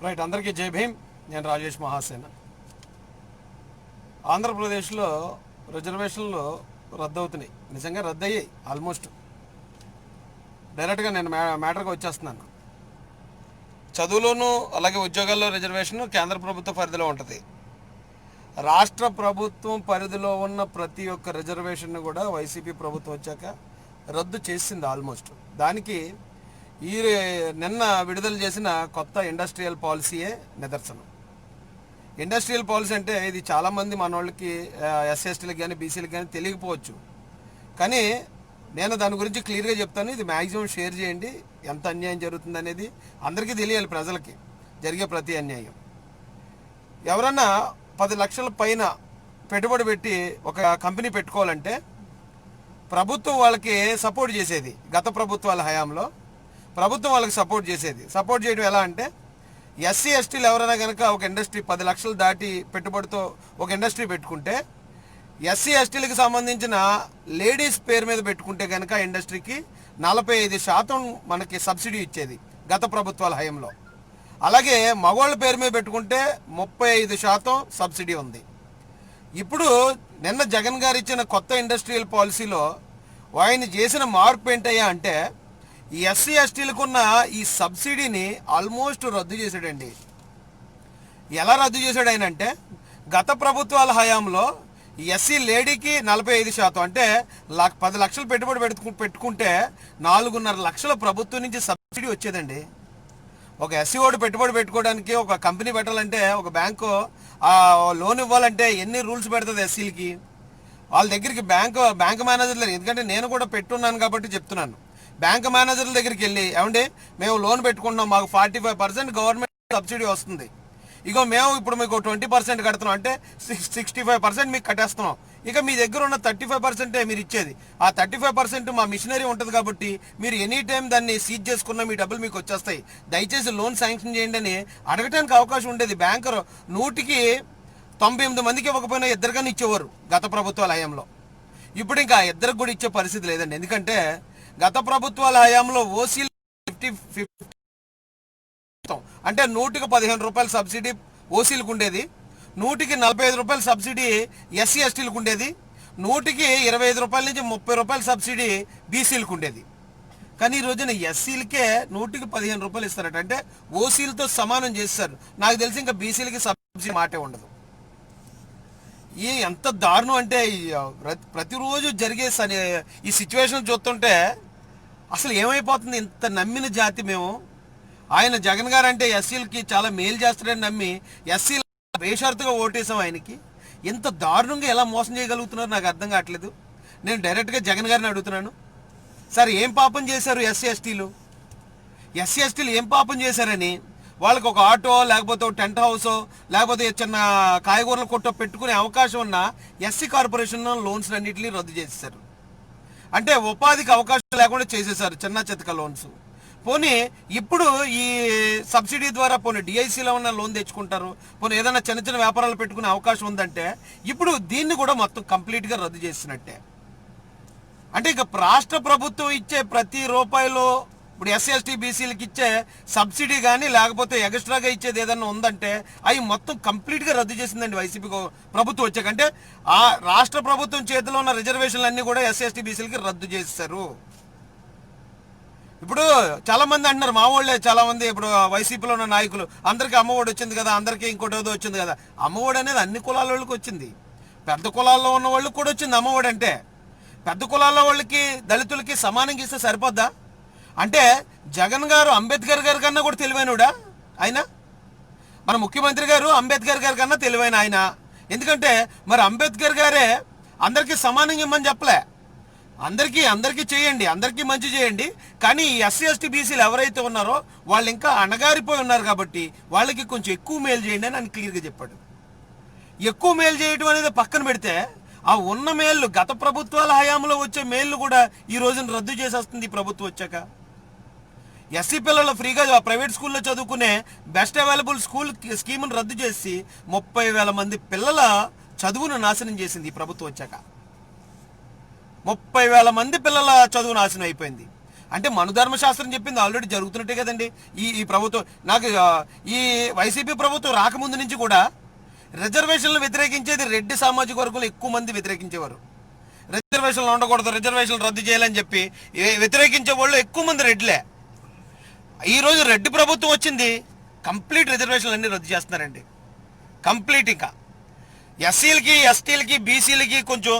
Right, అందరికీ జై భీమ్. నేను రాజేష్ మహాసేన. ఆంధ్రప్రదేశ్లో రిజర్వేషన్లు రద్దవుతున్నాయి. నిజంగా రద్దయ్యాయి ఆల్మోస్ట్. డైరెక్ట్గా నేను మ్యాటర్కి వచ్చేస్తున్నాను. చదువులోనూ అలాగే ఉద్యోగాల్లో రిజర్వేషన్ కేంద్ర ప్రభుత్వ పరిధిలో ఉంటుంది. రాష్ట్ర ప్రభుత్వం పరిధిలో ఉన్న ప్రతి ఒక్క రిజర్వేషన్ను కూడా వైసీపీ ప్రభుత్వం వచ్చాక రద్దు చేసింది ఆల్మోస్ట్. దానికి ఈ నిన్న విడుదల చేసిన కొత్త ఇండస్ట్రియల్ పాలసీయే నిదర్శనం. ఇండస్ట్రియల్ పాలసీ అంటే ఇది చాలామంది మన వాళ్ళకి ఎస్సీఎస్టీలకు కానీ బీసీలకు కానీ తెలియకపోవచ్చు. కానీ నేను దాని గురించి క్లియర్గా చెప్తాను. ఇది మ్యాక్సిమం షేర్ చేయండి. ఎంత అన్యాయం జరుగుతుంది అనేది అందరికీ తెలియాలి. ప్రజలకి జరిగే ప్రతి అన్యాయం. ఎవరన్నా 10 లక్షల పైన పెట్టుబడి పెట్టి ఒక కంపెనీ పెట్టుకోవాలంటే ప్రభుత్వం వాళ్ళకి సపోర్ట్ చేసేది. గత ప్రభుత్వాల హయాంలో ప్రభుత్వం వాళ్ళకి సపోర్ట్ చేసేది. సపోర్ట్ చేయడం ఎలా అంటే ఎస్సీ ఎస్టీలు ఎవరైనా కనుక ఒక ఇండస్ట్రీ 10 లక్షలు దాటి పెట్టుబడితో ఒక ఇండస్ట్రీ పెట్టుకుంటే ఎస్సీ ఎస్టీలకు సంబంధించిన లేడీస్ పేరు మీద పెట్టుకుంటే కనుక ఇండస్ట్రీకి 45% మనకి సబ్సిడీ ఇచ్చేది గత ప్రభుత్వాల హయాంలో. అలాగే మగవాళ్ళ పేరు మీద పెట్టుకుంటే 35% సబ్సిడీ ఉంది. ఇప్పుడు నిన్న జగన్ గారు ఇచ్చిన కొత్త ఇండస్ట్రియల్ పాలసీలో ఆయన చేసిన మార్పు ఏంటయ్యా అంటే ఈ ఎస్సీ ఎస్టీలకు ఉన్న ఈ సబ్సిడీని ఆల్మోస్ట్ రద్దు చేశాడండి. ఎలా రద్దు చేశాడు ఆయన అంటే గత ప్రభుత్వాల హయాంలో ఎస్సీ లేడీకి 45% అంటే 10 లక్షలు పెట్టుబడి పెట్టుకుంటే 4.5 లక్షల ప్రభుత్వం నుంచి సబ్సిడీ వచ్చేదండి. ఒక ఎస్సీ ఓడి పెట్టుబడి పెట్టుకోవడానికి ఒక కంపెనీ పెట్టాలంటే ఒక బ్యాంకు లోన్ ఇవ్వాలంటే ఎన్ని రూల్స్ పెడుతుంది ఎస్సీలకి. వాళ్ళ దగ్గరికి బ్యాంక్ మేనేజర్లు, ఎందుకంటే నేను కూడా పెట్టున్నాను కాబట్టి చెప్తున్నాను. బ్యాంక్ మేనేజర్ల దగ్గరికి వెళ్ళి ఏమండి మేము లోన్ పెట్టుకుంటున్నాం, మాకు 45% గవర్నమెంట్ సబ్సిడీ వస్తుంది, ఇగో మేము ఇప్పుడు మీకు 20% కడుతున్నాం అంటే 65% మీకు కట్టేస్తున్నాం, ఇక మీ దగ్గర ఉన్న 35% మీరు ఇచ్చేది. ఆ 35% మా మిషనరీ ఉంటుంది కాబట్టి మీరు ఎనీ టైం దాన్ని సీజ్ చేసుకున్న మీ డబ్బులు మీకు వచ్చేస్తాయి, దయచేసి లోన్ శాంక్షన్ చేయండి అని అడగటానికి అవకాశం ఉండేది. బ్యాంకర్ 100కి 98 మందికి ఇవ్వకపోయినా ఇద్దరికన్నా ఇచ్చేవారు గత ప్రభుత్వాల హయాంలో. ఇప్పుడు ఇంకా ఇద్దరికి కూడా ఇచ్చే పరిస్థితి లేదండి. ఎందుకంటే గత ప్రభుత్వాల హయాంలో ఓసీలు 50 అంటే 100కి 15 రూపాయల సబ్సిడీ ఓసీలకు ఉండేది, 100కి 45 రూపాయల సబ్సిడీ ఎస్సీ ఎస్టీలకు ఉండేది, 100కి 25 రూపాయల నుంచి 30 రూపాయల సబ్సిడీ బీసీలకు ఉండేది. కానీ ఈ రోజున ఎస్సీలకే 100కి 15 రూపాయలు ఇస్తారట. అంటే ఓసీలతో సమానం చేస్తారు. నాకు తెలిసి ఇంకా బీసీలకి సబ్సిడీ మాటే ఉండదు. ఈ ఎంత దారుణం అంటే ప్రతిరోజు జరిగే ఈ సిచ్యువేషన్ చూస్తుంటే అసలు ఏమైపోతుంది. ఇంత నమ్మిన జాతి మేము. ఆయన జగన్ గారు అంటే ఎస్సీలకి చాలా మేలు చేస్తాడని నమ్మి ఎస్సీల బేషరతుగా ఓటేసాం ఆయనకి. ఎంత దారుణంగా ఎలా మోసం చేయగలుగుతున్నారు నాకు అర్థం కావట్లేదు. నేను డైరెక్ట్గా జగన్ గారిని అడుగుతున్నాను, సార్ ఏం పాపం చేశారు ఎస్సీ ఎస్టీలు ఏం పాపం చేశారని వాళ్ళకి ఒక ఆటో లేకపోతే ఒక టెంట్ హౌసో లేకపోతే చిన్న కాయగూరల కొట్టో పెట్టుకునే అవకాశం ఉన్న ఎస్సీ కార్పొరేషన్ లోన్స్ అన్నింటినీ రద్దు చేసేసారు. అంటే ఉపాధికి అవకాశం లేకుండా చేసేసారు చిన్న చితక లోన్స్. పోనీ ఇప్పుడు ఈ సబ్సిడీ ద్వారా పోనీ డిఐసిలో ఉన్న లోన్ తెచ్చుకుంటారు, పోనీ ఏదైనా చిన్న చిన్న వ్యాపారాలు పెట్టుకునే అవకాశం ఉందంటే ఇప్పుడు దీన్ని కూడా మొత్తం కంప్లీట్గా రద్దు చేసినట్టే. అంటే ఇక రాష్ట్ర ప్రభుత్వం ఇచ్చే ప్రతి రూపాయలో ఇప్పుడు ఎస్సీ ఎస్టీ బీసీలకు ఇచ్చే సబ్సిడీ కానీ లేకపోతే ఎక్స్ట్రాగా ఇచ్చేది ఏదన్నా ఉందంటే అవి మొత్తం కంప్లీట్గా రద్దు చేసిందండి వైసీపీ ప్రభుత్వం వచ్చాక. అంటే ఆ రాష్ట్ర ప్రభుత్వం చేతిలో ఉన్న రిజర్వేషన్లు అన్నీ కూడా ఎస్సీ ఎస్టీ బీసీలకి రద్దు చేస్తారు. ఇప్పుడు చాలా మంది అంటున్నారు, మా వాళ్ళే చాలా మంది ఇప్పుడు వైసీపీలో ఉన్న నాయకులు, అందరికీ అమ్మఒడి వచ్చింది కదా, అందరికీ ఇంకోటి ఏదో వచ్చింది కదా. అమ్మఒడి అనేది అన్ని కులాల వాళ్ళకి వచ్చింది. పెద్ద కులాల్లో ఉన్న వాళ్ళకి కూడా వచ్చింది అమ్మఒడి. అంటే పెద్ద కులాల వాళ్ళకి దళితులకి సమానంగా ఇస్తే సరిపోద్దా? అంటే జగన్ గారు అంబేద్కర్ గారి కన్నా కూడా తెలివైనడా ఆయన? మన ముఖ్యమంత్రి గారు అంబేద్కర్ గారి కన్నా తెలివైన ఆయన. ఎందుకంటే మరి అంబేద్కర్ గారే అందరికీ సమానంగా ఇమ్మని చెప్పలే. అందరికీ చేయండి, అందరికీ మంచి చేయండి, కానీ ఎస్సీ ఎస్టీ బీసీలు ఎవరైతే ఉన్నారో వాళ్ళు ఇంకా అణగారిపోయి ఉన్నారు కాబట్టి వాళ్ళకి కొంచెం ఎక్కువ మేలు చేయండి అని ఆయన క్లియర్గా చెప్పాడు. ఎక్కువ మేలు చేయడం అనేది పక్కన పెడితే ఆ ఉన్న మేళ్ళు గత ప్రభుత్వాల హయాంలో వచ్చే మేళ్ళు కూడా ఈ రోజున రద్దు చేసేస్తుంది ఈ ప్రభుత్వం వచ్చాక. ఎస్సీ పిల్లలు ఫ్రీగా ప్రైవేట్ స్కూల్లో చదువుకునే బెస్ట్ అవైలబుల్ స్కూల్ స్కీమ్ను రద్దు చేసి 30,000 మంది పిల్లల చదువును నాశనం చేసింది ఈ ప్రభుత్వం వచ్చాక. 30,000 మంది పిల్లల చదువు నాశనం అయిపోయింది. అంటే మనుధర్మశాస్త్రం చెప్పింది ఆల్రెడీ జరుగుతున్నట్టే కదండి. ఈ ప్రభుత్వం నాకు ఈ వైసీపీ ప్రభుత్వం రాకముందు నుంచి కూడా రిజర్వేషన్లు వ్యతిరేకించేది రెడ్డి సామాజిక వర్గంలో ఎక్కువ మంది వ్యతిరేకించేవారు. రిజర్వేషన్లు ఉండకూడదు, రిజర్వేషన్లు రద్దు చేయాలని చెప్పి వ్యతిరేకించే వాళ్ళు ఎక్కువ మంది రెడ్లే. ఈరోజు రెడ్డి ప్రభుత్వం వచ్చింది, కంప్లీట్ రిజర్వేషన్లు అన్నీ రద్దు చేస్తున్నారండి. కంప్లీట్. ఇంకా ఎస్సీలకి, ఎస్టీలకి, బీసీలకి కొంచెం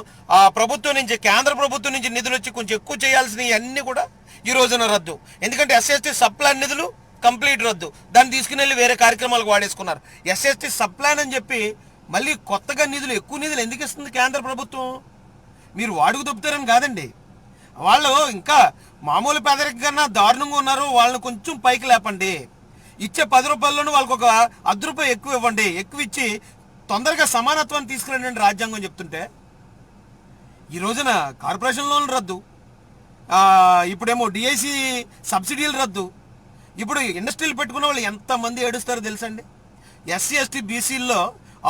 ప్రభుత్వం నుంచి, కేంద్ర ప్రభుత్వం నుంచి నిధులు వచ్చి కొంచెం ఎక్కువ చేయాల్సినవి అన్నీ కూడా ఈ రోజున రద్దు. ఎందుకంటే ఎస్సీ సప్లాన్ నిధులు కంప్లీట్ రద్దు. దాన్ని తీసుకుని వెళ్ళి వేరే కార్యక్రమాలకు వాడేసుకున్నారు. ఎస్సీ సప్లాన్ అని చెప్పి మళ్ళీ కొత్తగా నిధులు, ఎక్కువ నిధులు ఎందుకు ఇస్తుంది కేంద్ర ప్రభుత్వం? మీరు వాడుకు దొప్పుతారని కాదండి. వాళ్ళు ఇంకా మామూలు పేదరికం కన్నా దారుణంగా ఉన్నారు. వాళ్ళని కొంచెం పైకి లేపండి. ఇచ్చే 10 రూపాయల్లోనూ వాళ్ళకి ఒక ₹10 ఎక్కువ ఇవ్వండి. ఎక్కువ ఇచ్చి తొందరగా సమానత్వాన్ని తీసుకురండి రాజ్యాంగం చెప్తుంటే. ఈ రోజున కార్పొరేషన్ లోన్లు రద్దు, ఇప్పుడేమో డిఐసి సబ్సిడీలు రద్దు. ఇప్పుడు ఇండస్ట్రీలు పెట్టుకున్న వాళ్ళు ఎంతమంది ఏడుస్తారో తెలుసండి. ఎస్సీ, ఎస్టీ, బీసీల్లో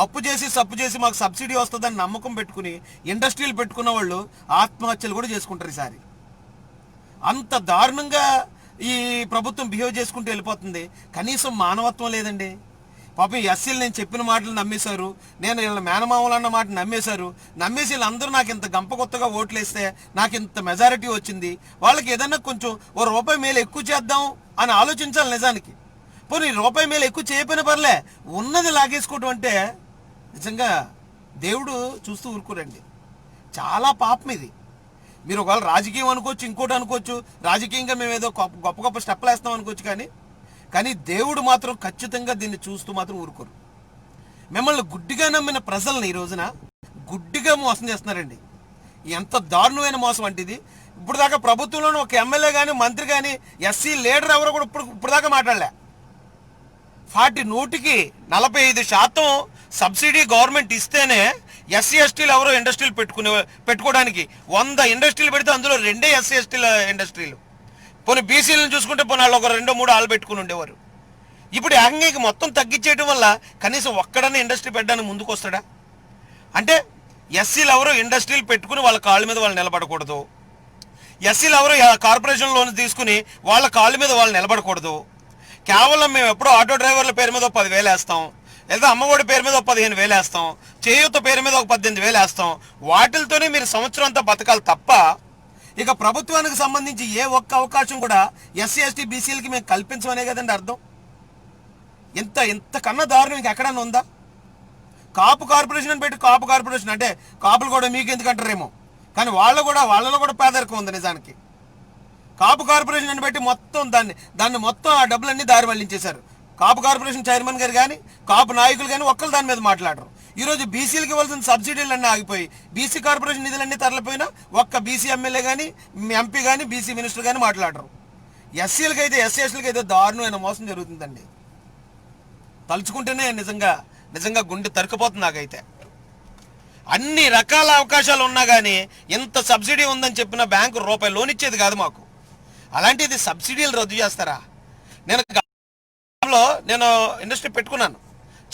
అప్పు చేసి సప్పు చేసి మాకు సబ్సిడీ వస్తుందని నమ్మకం పెట్టుకుని ఇండస్ట్రీలు పెట్టుకున్న వాళ్ళు ఆత్మహత్యలు కూడా చేసుకుంటారు ఈసారి. అంత దారుణంగా ఈ ప్రభుత్వం బిహేవ్ చేసుకుంటూ వెళ్ళిపోతుంది. కనీసం మానవత్వం లేదండి. పాపం ఎస్సీలు నేను చెప్పిన మాటలు నమ్మేశారు, నేను వీళ్ళ మేనమామలు అన్న మాట నమ్మేశారు. నమ్మేసి వీళ్ళందరూ నాకు ఇంత గంప కొత్తగా ఓట్లు వేస్తే నాకు ఇంత మెజారిటీ వచ్చింది, వాళ్ళకి ఏదన్నా కొంచెం ₹1 మేలు ఎక్కువ చేద్దాం అని ఆలోచించాలి నిజానికి. పోనీ ₹1 మేలు ఎక్కువ చేయకపోయినా పర్లే, ఉన్నది లాగేసుకోవటం అంటే నిజంగా దేవుడు చూస్తూ ఊరుకోరండి. చాలా పాపం ఇది. మీరు ఒకవేళ రాజకీయం అనుకోవచ్చు, ఇంకోటి అనుకోవచ్చు, రాజకీయంగా మేము ఏదో గొప్ప గొప్ప స్టెప్లు వేస్తాం అనుకోవచ్చు, కానీ దేవుడు మాత్రం ఖచ్చితంగా దీన్ని చూస్తూ మాత్రం ఊరుకోరు. మిమ్మల్ని గుడ్డిగా నమ్మిన ప్రజల్ని ఈ రోజున గుడ్డిగా మోసం చేస్తున్నారండి. ఎంత దారుణమైన మోసం అంటే ఇది. ఇప్పుడు దాకా ప్రభుత్వంలోని ఒక ఎమ్మెల్యే కానీ, మంత్రి కానీ, ఎస్సీ లీడర్ ఎవరో కూడా ఇప్పుడు దాకా మాట్లాడలే. 100కి 45% సబ్సిడీ గవర్నమెంట్ ఇస్తేనే ఎస్సీ ఎస్టీలు ఎవరో ఇండస్ట్రీలు పెట్టుకోవడానికి 100 ఇండస్ట్రీలు పెడితే అందులో 2 ఎస్సీ ఎస్టీల ఇండస్ట్రీలు. పోనీ బీసీలను చూసుకుంటే పోనీ వాళ్ళు ఒక 2-3 ఆలు పెట్టుకుని ఉండేవారు. ఇప్పుడు ఏకంగా మొత్తం తగ్గించేయడం వల్ల కనీసం ఒక్కడన్నా ఇండస్ట్రీ పెట్టడానికి ముందుకు వస్తాడా? అంటే ఎస్సీలు ఎవరో ఇండస్ట్రీలు పెట్టుకుని వాళ్ళ కాళ్ళ మీద వాళ్ళు నిలబడకూడదు, ఎస్సీలు ఎవరో కార్పొరేషన్ లోన్ తీసుకుని వాళ్ళ కాళ్ళ మీద వాళ్ళు నిలబడకూడదు. కేవలం మేము ఎప్పుడో ఆటో డ్రైవర్ల పేరు మీద 10,000 వేస్తాం, లేదా అమ్మఒడి పేరు మీద 15,000 వేస్తాం, చేయూత పేరు మీద 18,000 వేస్తాం. వాటితోనే మీరు సంవత్సరం అంతా బతకాలి తప్ప ఇక ప్రభుత్వానికి సంబంధించి ఏ ఒక్క అవకాశం కూడా ఎస్సీ ఎస్టీ బీసీలకి మేము కల్పించమనే కదండి అర్థం. ఇంతకన్నా దారుణం ఇంకెక్కడన్నా ఉందా? కాపు కార్పొరేషన్ అని పెట్టి, కాపు కార్పొరేషన్ అంటే కాపులు కూడా మీకు ఎందుకు అంటారేమో, కానీ వాళ్ళలో కూడా పేదరికం ఉంది నిజానికి. కాపు కార్పొరేషన్ అని పెట్టి మొత్తం దాన్ని మొత్తం ఆ డబ్బులన్నీ దారి మళ్లించేశారు. కాపు కార్పొరేషన్ చైర్మన్ గారు కానీ, కాపు నాయకులు కానీ ఒక్కరు దాని మీద మాట్లాడరు. ఈరోజు బీసీలకు ఇవ్వాల్సిన సబ్సిడీలన్నీ ఆగిపోయి, బీసీ కార్పొరేషన్ నిధులన్నీ తరలిపోయినా ఒక్క బీసీ ఎమ్మెల్యే కానీ, ఎంపీ కానీ, బీసీ మినిస్టర్ కానీ మాట్లాడరు. ఎస్సీలకైతే, ఎస్సీ ఎస్టీలకి అయితే దారుణమైన మోసం జరుగుతుందండి. తలుచుకుంటేనే నిజంగా గుండె తరుకుపోతుంది నాకైతే. అన్ని రకాల అవకాశాలు ఉన్నా కానీ ఇంత సబ్సిడీ ఉందని చెప్పిన బ్యాంకు ₹1 లోన్ ఇచ్చేది కాదు మాకు. అలాంటిది సబ్సిడీలు రద్దు చేస్తారా? నేను ఇండస్ట్రీ పెట్టుకున్నాను,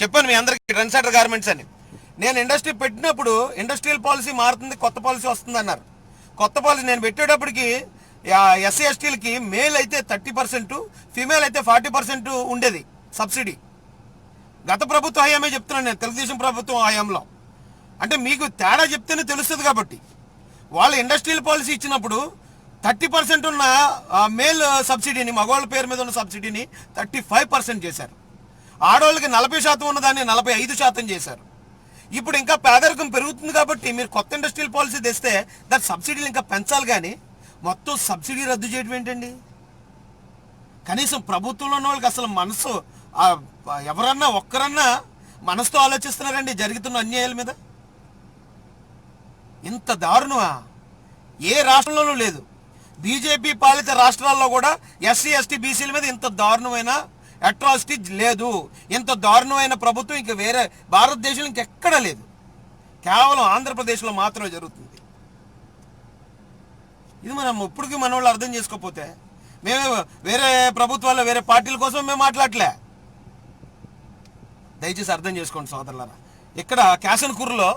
చెప్పాను మీ అందరికీ, ట్రెండ్సెటర్ గార్మెంట్స్ అని. నేను ఇండస్ట్రీ పెట్టినప్పుడు ఇండస్ట్రియల్ పాలసీ మారుతుంది, కొత్త పాలసీ వస్తుంది అన్నారు. కొత్త పాలసీ నేను పెట్టేటప్పటికి ఎస్సీ ఎస్టీలకి మేల్ అయితే 30%, ఫీమేల్ అయితే 40% ఉండేది సబ్సిడీ. గత ప్రభుత్వ హయామే చెప్తున్నాను నేను, తెలుగుదేశం ప్రభుత్వం హయాంలో. అంటే మీకు తేడా చెప్తేనే తెలుస్తుంది కాబట్టి. వాళ్ళ ఇండస్ట్రియల్ పాలసీ ఇచ్చినప్పుడు 30% ఉన్న మేల్ సబ్సిడీని, మగవాళ్ళ పేరు మీద ఉన్న సబ్సిడీని 35% చేశారు. ఆడవాళ్ళకి 40% ఉన్నదాన్ని 45% చేశారు. ఇప్పుడు ఇంకా పేదరికం పెరుగుతుంది కాబట్టి మీరు కొత్త ఇండస్ట్రియల్ పాలసీ తెస్తే దాని సబ్సిడీలు ఇంకా పెంచాలి, కానీ మొత్తం సబ్సిడీ రద్దు చేయడం ఏంటండి? కనీసం ప్రభుత్వంలో ఉన్న వాళ్ళకి అసలు మనసు, ఎవరన్నా ఒక్కరన్నా మనసుతో ఆలోచిస్తున్నారండి జరుగుతున్న అన్యాయాల మీద? ఇంత దారుణమా? ఏ రాష్ట్రంలోనూ లేదు. బీజేపీ పాలిత రాష్ట్రాల్లో కూడా ఎస్సీ ఎస్టీ బీసీల మీద ఇంత దారుణమైన అట్రాసిటీ లేదు. ఇంత దారుణమైన ప్రభుత్వం ఇంకా వేరే భారతదేశంలో ఇంకెక్కడా లేదు. కేవలం ఆంధ్రప్రదేశ్లో మాత్రమే జరుగుతుంది. ఇది మనం ఇప్పటికీ మన వాళ్ళు అర్థం చేసుకోకపోతే, మేము వేరే ప్రభుత్వాల్లో వేరే పార్టీల కోసం మేము మాట్లాడలే. దయచేసి అర్థం చేసుకోండి సోదరులారా. ఇక్కడ క్యాసన్కూరులో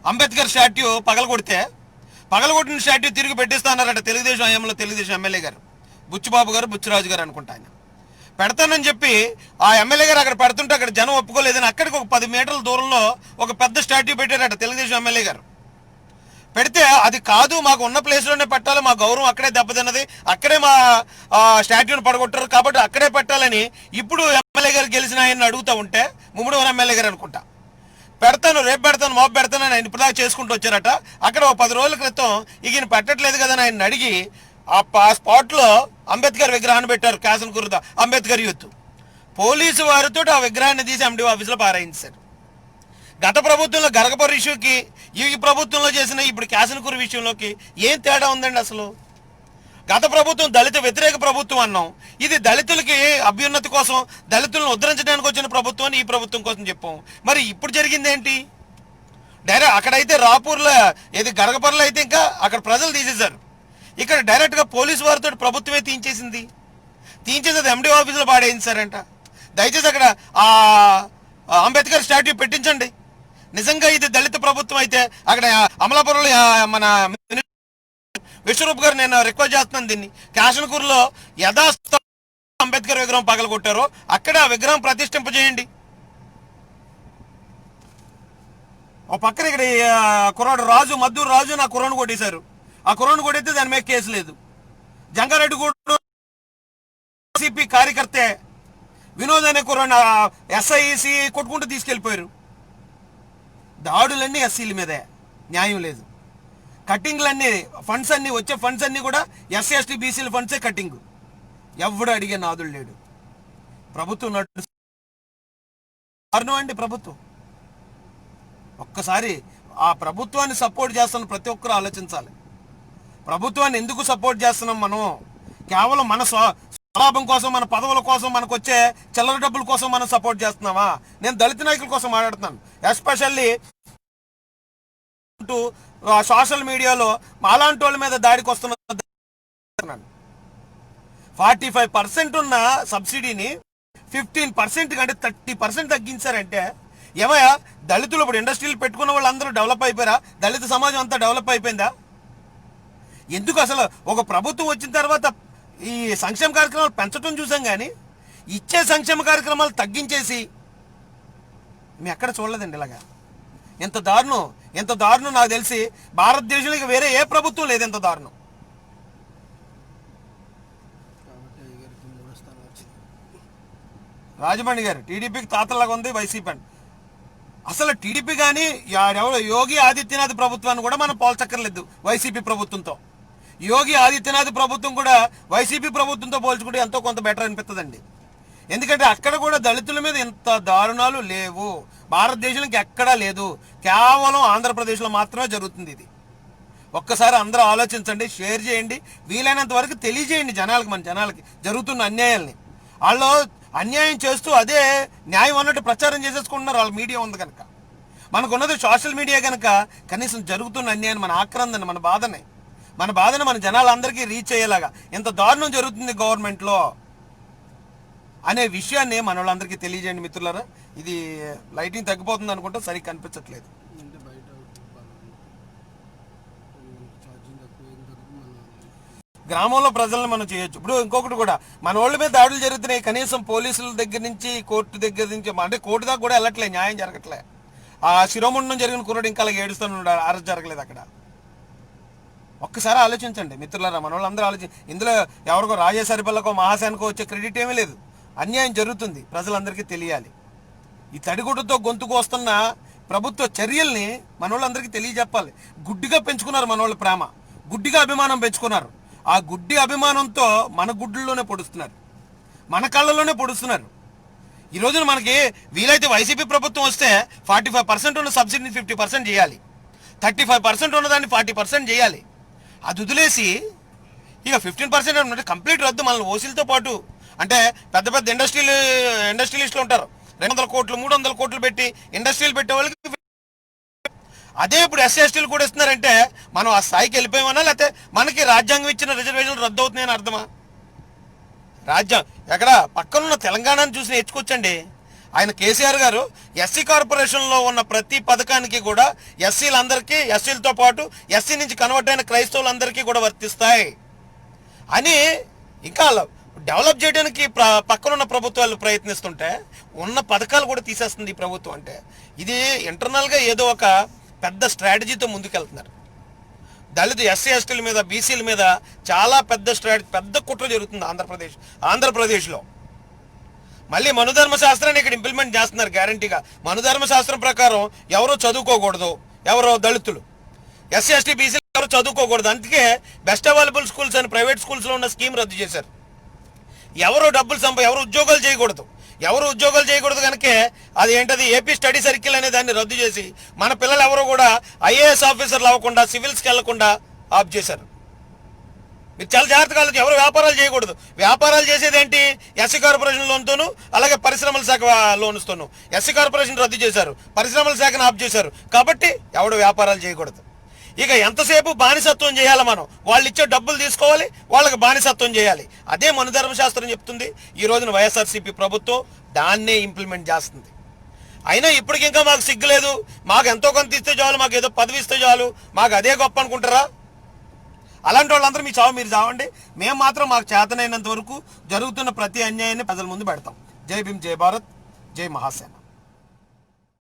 అంబేద్కర్ స్టాట్యూ పగలగొట్టిన స్టాట్యూ తిరిగి పెట్టిస్తా అన్నారట తెలుగుదేశం హయాంలో తెలుగుదేశం ఎమ్మెల్యే గారు. బుచ్చిబాబు గారు, బుచ్చిరాజు గారు అనుకుంటా ఆయన పెడతానని చెప్పి ఆ ఎమ్మెల్యే గారు అక్కడ పెడుతుంటే అక్కడ జనం ఒప్పుకోలేదని అక్కడికి ఒక 10 మీటర్ల దూరంలో ఒక పెద్ద స్టాట్యూ పెట్టారట తెలుగుదేశం ఎమ్మెల్యే గారు. పెడితే అది కాదు, మాకు ఉన్న ప్లేస్లోనే పెట్టాలి, మా గౌరవం అక్కడే దెబ్బతిన్నది, అక్కడే మా స్టాట్యూని పడగొట్టారు కాబట్టి అక్కడే పెట్టాలని ఇప్పుడు ఎమ్మెల్యే గారు గెలిచిన ఆయన అడుగుతూ ఉంటే ముమ్మడివరం ఎమ్మెల్యే గారు అనుకుంటా పెడతాను, రేపు పెడతాను, మాపు పెడతాను ఆయన ఇప్పుడు దాకా చేసుకుంటూ వచ్చారట. అక్కడ ఒక 10 రోజుల క్రితం ఈయన పెట్టట్లేదు కదా అని ఆయన అడిగి ఆ స్పాట్లో అంబేద్కర్ విగ్రహాన్ని పెట్టారు. కాసనకూరు అంబేద్కర్ యూత్ పోలీసు వారితో ఆ విగ్రహాన్ని తీసి ఎండి ఆఫీసులో పారాయించారు. గత ప్రభుత్వంలో గరగపర్రు ఇష్యూకి ఈ ప్రభుత్వంలో చేసిన ఇప్పుడు కాసనకూరు విషయంలోకి ఏం తేడా ఉందండి అసలు? గత ప్రభుత్వం దళిత వ్యతిరేక ప్రభుత్వం అన్నాం, ఇది దళితులకి అభ్యున్నతి కోసం దళితులను ఉద్ధరించడానికి వచ్చిన ప్రభుత్వం అని ఈ ప్రభుత్వం కోసం చెప్పాం. మరి ఇప్పుడు జరిగింది ఏంటి? డైరెక్ట్ అక్కడైతే రాపూర్లో ఏది గరగపర్రులో అయితే ఇంకా అక్కడ ప్రజలు తీసేశారు, ఇక్కడ డైరెక్ట్గా పోలీసు వారితో ప్రభుత్వమే తీయించేసింది. తీయించేసేది ఎండి ఆఫీసులో పాడేయించారంట. దయచేసి అక్కడ అంబేద్కర్ స్టాట్యూ పెట్టించండి. నిజంగా ఇది దళిత ప్రభుత్వం అయితే అక్కడ అమలాపురంలో మన విశ్వరూప్ గారు నేను రిక్వెస్ట్ చేస్తున్నాను, దీన్ని కాసనకూరులో యథాస్థ అంబేద్కర్ విగ్రహం పగల కొట్టారో అక్కడ ఆ విగ్రహం ప్రతిష్ఠింపజేయండి. ఒక పక్కన ఇక్కడ కుర్రాడు రాజు, మద్దూరు రాజు నా కుర్రాను కొట్టేశారు. ఆ కుర్రాను కొట్టేస్తే దాని మీద కేసు లేదు. జంగారెడ్డి కూడా సిపి కార్యకర్తే వినోద్ అనే కుర్రాడు ఎస్ఐసి కొట్టుకుంటూ తీసుకెళ్ళిపోయారు. దాడులన్నీ ఎస్సీల మీదే, న్యాయం లేదు. కట్టింగ్లన్నీ ఫండ్స్ అన్నీ వచ్చే ఫండ్స్ అన్నీ కూడా ఎస్సీ ఎస్టీ బీసీల ఫండ్సే కట్టింగ్. ఎవడు అడిగే నాదుడు లేడు. ప్రభుత్వం కారణం అండి ప్రభుత్వం. ఒక్కసారి ఆ ప్రభుత్వాన్ని సపోర్ట్ చేస్తున్న ప్రతి ఒక్కరూ ఆలోచించాలి. ప్రభుత్వాన్ని ఎందుకు సపోర్ట్ చేస్తున్నాం మనం? కేవలం మన స్వలాభం కోసం, మన పదవుల కోసం, మనకు వచ్చే చిల్లర డబ్బుల కోసం మనం సపోర్ట్ చేస్తున్నామా? నేను దళిత నాయకుల కోసం మాట్లాడుతున్నాను. ఎస్పెషల్లీ సోషల్ మీడియాలో మాలాంటి వాళ్ళ మీద దాడికి వస్తున్నాను. 45% ఉన్న సబ్సిడీని 15% కంటే 30% తగ్గించారంటే ఏమయ్యా? దళితులు ఇప్పుడు ఇండస్ట్రీలు పెట్టుకున్న వాళ్ళందరూ డెవలప్ అయిపోయారా? దళిత సమాజం అంతా డెవలప్ అయిపోయిందా? ఎందుకు అసలు ఒక ప్రభుత్వం వచ్చిన తర్వాత ఈ సంక్షేమ కార్యక్రమాలు పెంచడం చూసాం, కానీ ఇచ్చే సంక్షేమ కార్యక్రమాలు తగ్గించేసి మేము ఎక్కడ చూడలేదండి ఇలాగా. ఎంత దారుణం, ఎంత దారుణం. నాకు తెలిసి భారతదేశంలో వేరే ఏ ప్రభుత్వం లేదు ఎంత దారుణం. రాజమండ్రి గారు టీడీపీకి తాతలాగా ఉంది, వైసీపీ అండి. అసలు టీడీపీ కానీ యోగి ఆదిత్యనాథ్ ప్రభుత్వాన్ని కూడా మనం పోల్చక్కర్లేదు వైసీపీ ప్రభుత్వంతో. యోగి ఆదిత్యనాథ్ ప్రభుత్వం కూడా వైసీపీ ప్రభుత్వంతో పోల్చుకుంటే ఎంతో కొంత బెటర్ అనిపిస్తుందండి. ఎందుకంటే అక్కడ కూడా దళితుల మీద ఇంత దారుణాలు లేవు. భారతదేశానికి ఎక్కడా లేదు, కేవలం ఆంధ్రప్రదేశ్లో మాత్రమే జరుగుతుంది ఇది. ఒక్కసారి అందరూ ఆలోచించండి, షేర్ చేయండి, వీలైనంత వరకు తెలియజేయండి జనాలకి, మన జనాలకి జరుగుతున్న అన్యాయాల్ని. వాళ్ళు అన్యాయం చేస్తూ అదే న్యాయం అన్నట్టు ప్రచారం చేసేసుకుంటున్నారు. వాళ్ళ మీడియా ఉంది కనుక, మనకున్నది సోషల్ మీడియా కనుక కనీసం జరుగుతున్న అన్యాయాన్ని, మన ఆక్రందన, మన బాధని మన జనాలందరికీ రీచ్ అయ్యేలాగా ఎంత దారుణం జరుగుతుంది గవర్నమెంట్లో అనే విషయాన్ని మన వాళ్ళందరికీ తెలియజేయండి మిత్రులారా. ఇది లైటింగ్ తగ్గిపోతుంది అనుకుంటే సరిగ్గా కనిపించట్లేదు. గ్రామంలో ప్రజలను మనం చేయొచ్చు. ఇప్పుడు ఇంకొకటి కూడా, మన వాళ్ళ మీద దాడులు జరుగుతున్నాయి, కనీసం పోలీసుల దగ్గర నుంచి కోర్టు దగ్గర నుంచి, అంటే కోర్టు దాకా కూడా వెళ్ళట్లే, న్యాయం జరగట్లే. ఆ శిరోముండం జరిగిన కుర్రాడు ఇంకా అలాగే ఏడుస్తున్నాడు, అరెస్ట్ జరగలేదు అక్కడ. ఒక్కసారి ఆలోచించండి మిత్రులారా, మన వాళ్ళందరూ ఇందులో ఎవరికో రాజేశ్వరిపల్లకో మహాసేనకో వచ్చే క్రెడిట్ ఏమీ లేదు. అన్యాయం జరుగుతుంది, ప్రజలందరికీ తెలియాలి. ఈ తడిగుడ్డతో గొంతుకు వస్తున్న ప్రభుత్వ చర్యల్ని మన వాళ్ళందరికీ తెలియజెప్పాలి. గుడ్డిగా పెంచుకున్నారు మన వాళ్ళు ప్రేమ, గుడ్డిగా అభిమానం పెంచుకున్నారు. ఆ గుడ్డి అభిమానంతో మన గుడ్డుల్లోనే పొడుస్తున్నారు, మన కళ్ళలోనే పొడుస్తున్నారు. ఈ రోజున మనకి వీలైతే వైసీపీ ప్రభుత్వం వస్తే 45% ఉన్న సబ్సిడీని 50% చేయాలి, 35% ఉన్నదాన్ని 40% చేయాలి. అది వదిలేసి ఇక 15% అంటే కంప్లీట్ రద్దు. మనల్ని ఓసీలతో పాటు, అంటే పెద్ద పెద్ద ఇండస్ట్రియలిస్టులు ఉంటారు, 200 కోట్లు 300 కోట్లు పెట్టి ఇండస్ట్రీలు పెట్టే వాళ్ళకి అదే ఇప్పుడు ఎస్సీ ఎస్టీలు కూడా ఇస్తున్నారంటే మనం ఆ స్థాయికి వెళ్ళిపోయామన్నా, లేకపోతే మనకి రాజ్యాంగం ఇచ్చిన రిజర్వేషన్లు రద్దు అవుతున్నాయని అర్థమా? ఎక్కడ పక్కనున్న తెలంగాణను చూసి నేర్చుకోవచ్చండి. ఆయన కేసీఆర్ గారు ఎస్సీ కార్పొరేషన్లో ఉన్న ప్రతి పథకానికి కూడా ఎస్సీలందరికీ, ఎస్సీలతో పాటు ఎస్సీ నుంచి కన్వర్ట్ అయిన క్రైస్తవులందరికీ కూడా వర్తిస్తాయి అని ఇంకా డెవలప్ చేయడానికి పక్కనున్న ప్రభుత్వాలు ప్రయత్నిస్తుంటే ఉన్న పథకాలు కూడా తీసేస్తుంది ఈ ప్రభుత్వం. అంటే ఇది ఇంటర్నల్గా ఏదో ఒక పెద్ద స్ట్రాటజీతో ముందుకెళ్తున్నారు. దళిత ఎస్సీ ఎస్టీల మీద, బీసీల మీద చాలా పెద్ద కుట్ర జరుగుతుంది ఆంధ్రప్రదేశ్లో. మళ్ళీ మనుధర్మ శాస్త్రాన్ని ఇక్కడ ఇంప్లిమెంట్ చేస్తున్నారు గ్యారంటీగా. మనుధర్మ శాస్త్రం ప్రకారం ఎవరో చదువుకోకూడదు, ఎవరో దళితులు, ఎస్సీ ఎస్టీ బీసీలు ఎవరు చదువుకోకూడదు. అందుకే బెస్ట్ అవైలబుల్ స్కూల్స్ అని ప్రైవేట్ స్కూల్స్లో ఉన్న స్కీమ్ రద్దు చేశారు. ఎవరు ఎవరు ఉద్యోగాలు చేయకూడదు కనుక అది ఏంటది ఏపీ స్టడీ సర్కిల్ అనే దాన్ని రద్దు చేసి మన పిల్లలు ఎవరు కూడా ఐఏఎస్ ఆఫీసర్లు అవ్వకుండా, సివిల్స్కి వెళ్లకుండా ఆఫ్ చేశారు. మీరు చాలా జాగ్రత్తగా ఎవరు వ్యాపారాలు చేయకూడదు. వ్యాపారాలు చేసేది ఏంటి? ఎస్సీ కార్పొరేషన్ లోన్తోనూ అలాగే పరిశ్రమల శాఖ లోన్స్తోనూ. ఎస్సీ కార్పొరేషన్ రద్దు చేశారు, పరిశ్రమల శాఖను ఆఫ్ చేశారు. కాబట్టి ఎవడు వ్యాపారాలు చేయకూడదు. ఇక ఎంతసేపు బానిసత్వం చేయాలి మనం, వాళ్ళు ఇచ్చే డబ్బులు తీసుకోవాలి, వాళ్ళకి బానిసత్వం చేయాలి. అదే మనుధర్మశాస్త్రం చెప్తుంది. ఈ రోజున వైఎస్ఆర్సీపీ ప్రభుత్వం దాన్నే ఇంప్లిమెంట్ చేస్తుంది. అయినా ఇప్పటికి ఇంకా మాకు సిగ్గు లేదు, మాకు ఎంతో కొంత ఇస్తే చాలు, మాకు ఏదో పదవి ఇస్తే చాలు, మాకు అదే గొప్ప అనుకుంటారా? అలాంటి వాళ్ళందరూ మీ చావు మీరు చావండి. మేము మాత్రం మాకు చేతనైనంత వరకు జరుగుతున్న ప్రతి అన్యాయాన్ని ప్రజల ముందు పెడతాం. జై భీమ్, జై భారత్, జై మహాసేన.